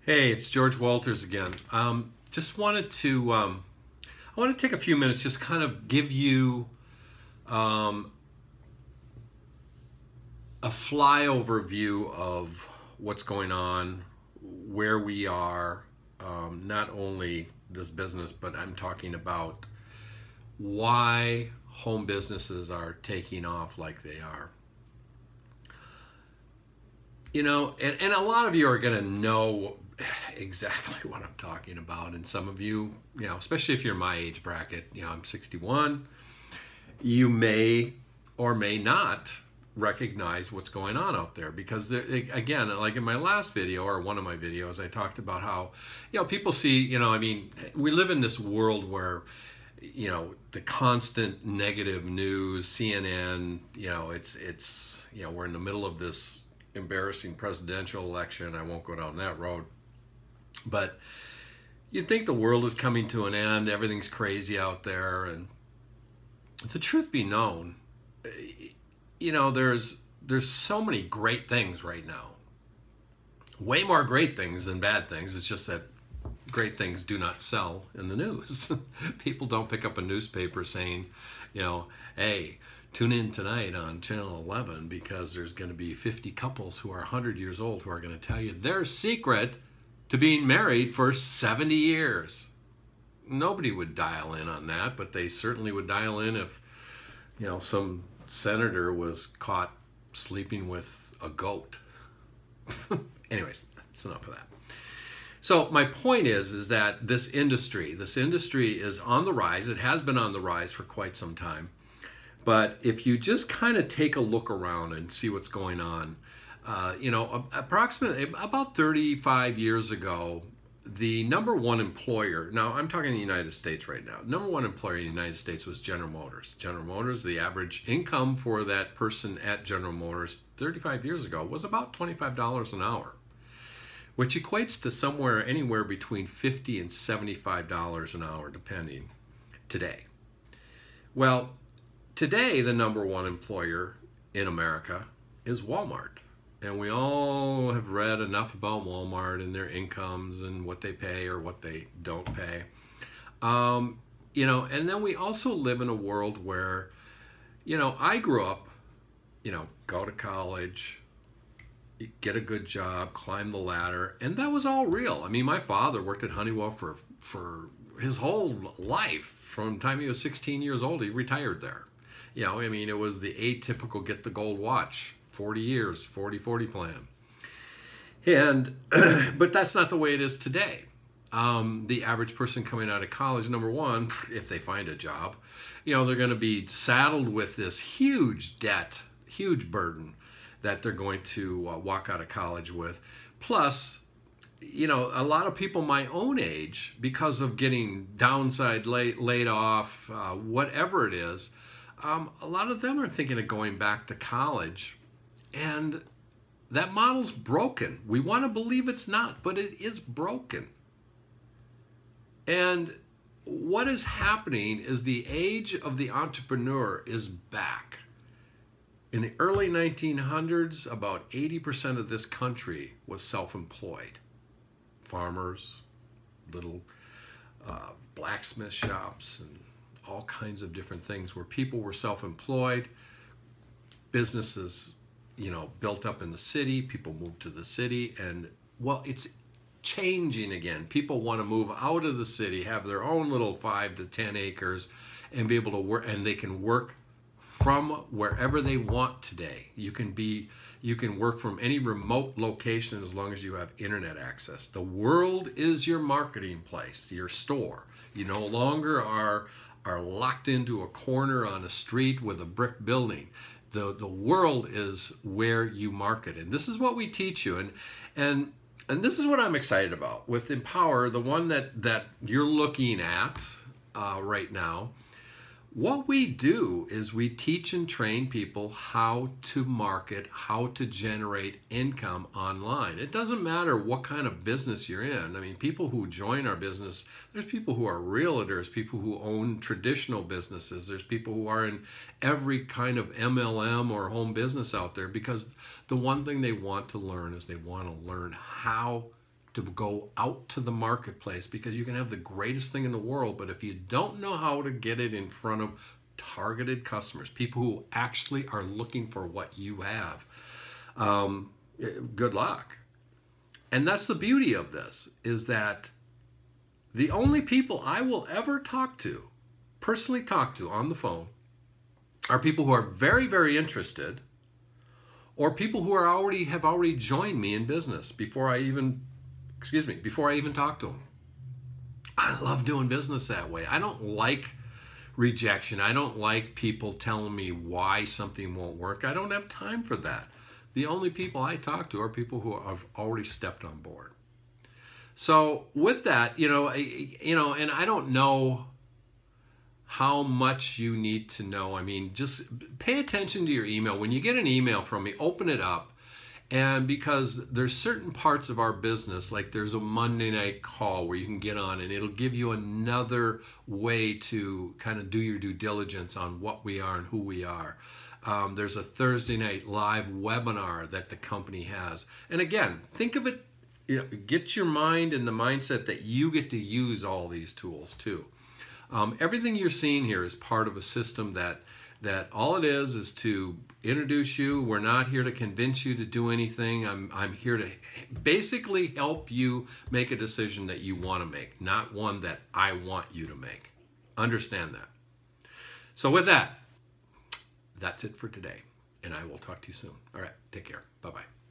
Hey, it's George Walters again. Just wanted to, I want to take a few minutes, just kind of give you um, a flyover view of what's going on, where we are, not only this business, but I'm talking about why home businesses are taking off like they are. And a lot of you are going to know exactly what I'm talking about. And some of you, especially if you're my age bracket, I'm 61, you may or may not recognize what's going on out there because again, like in my last video or one of my videos, I talked about how, people see, we live in this world where, the constant negative news, CNN, we're in the middle of this embarrassing presidential election. I won't go down that road. But you'd think the world is coming to an end, everything's crazy out there, and the truth be known, there's so many great things right now. Way more great things than bad things. It's just that great things do not sell in the news. People don't pick up a newspaper saying, hey, tune in tonight on Channel 11 because there's going to be 50 couples who are 100 years old who are going to tell you their secret to being married for 70 years. Nobody would dial in on that, but they certainly would dial in if, some senator was caught sleeping with a goat. Anyways, that's enough of that. So my point is that this industry is on the rise. It has been on the rise for quite some time. But if you just kind of take a look around and see what's going on, approximately about 35 years ago, the number one employer, now I'm talking in the United States right now, number one employer in the United States was General Motors. General Motors, the average income for that person at General Motors 35 years ago was about $25 an hour, which equates to anywhere between $50 and $75 an hour, depending today. Well, today, the number one employer in America is Walmart. And we all have read enough about Walmart and their incomes and what they pay or what they don't pay. And then we also live in a world where, I grew up, go to college, get a good job, climb the ladder, and that was all real. I mean, my father worked at Honeywell for his whole life. From the time he was 16 years old, he retired there. It was the atypical get the gold watch, 40 years, 40-40 plan. And, but that's not the way it is today. The average person coming out of college, number one, if they find a job, they're going to be saddled with this huge debt, huge burden that they're going to walk out of college with. Plus, a lot of people my own age, because of getting downside laid off, whatever it is, a lot of them are thinking of going back to college, and that model's broken. We want to believe it's not, but it is broken. And what is happening is the age of the entrepreneur is back. In the early 1900s, about 80% of this country was self-employed. Farmers, little blacksmith shops, and all kinds of different things where people were self-employed. Businesses, built up in the city. People moved to the city, and well, it's changing again. People want to move out of the city, have their own little 5 to 10 acres, and be able to work, and they can work from wherever they want today. You can work from any remote location as long as you have internet access. The world is your marketing place, your store. You no longer are locked into a corner on a street with a brick building. The world is where you market. And this is what we teach you. And this is what I'm excited about. With Empower, the one that you're looking at right now, what we do is we teach and train people how to market, how to generate income online. It doesn't matter what kind of business you're in. I mean, people who join our business, there's people who are realtors, people who own traditional businesses, there's people who are in every kind of MLM or home business out there, because the one thing they want to learn is they want to learn how to go out to the marketplace, because you can have the greatest thing in the world, but if you don't know how to get it in front of targeted customers, people who actually are looking for what you have, good luck. And that's the beauty of this, is that the only people I will ever personally talk to on the phone, are people who are very, very interested, or people who have already joined me in business before I even talk to them. I love doing business that way. I don't like rejection. I don't like people telling me why something won't work. I don't have time for that. The only people I talk to are people who have already stepped on board. So with that, and I don't know how much you need to know. I mean, just pay attention to your email. When you get an email from me, open it up. And because there's certain parts of our business, like there's a Monday night call where you can get on and it'll give you another way to kind of do your due diligence on what we are and who we are. There's a Thursday night live webinar that the company has. And again, think of it, get your mind in the mindset that you get to use all these tools too. Everything you're seeing here is part of a system that all it is to introduce you. We're not here to convince you to do anything. I'm here to basically help you make a decision that you want to make, not one that I want you to make. Understand that. So with that, that's it for today, and I will talk to you soon. All right, take care. Bye-bye.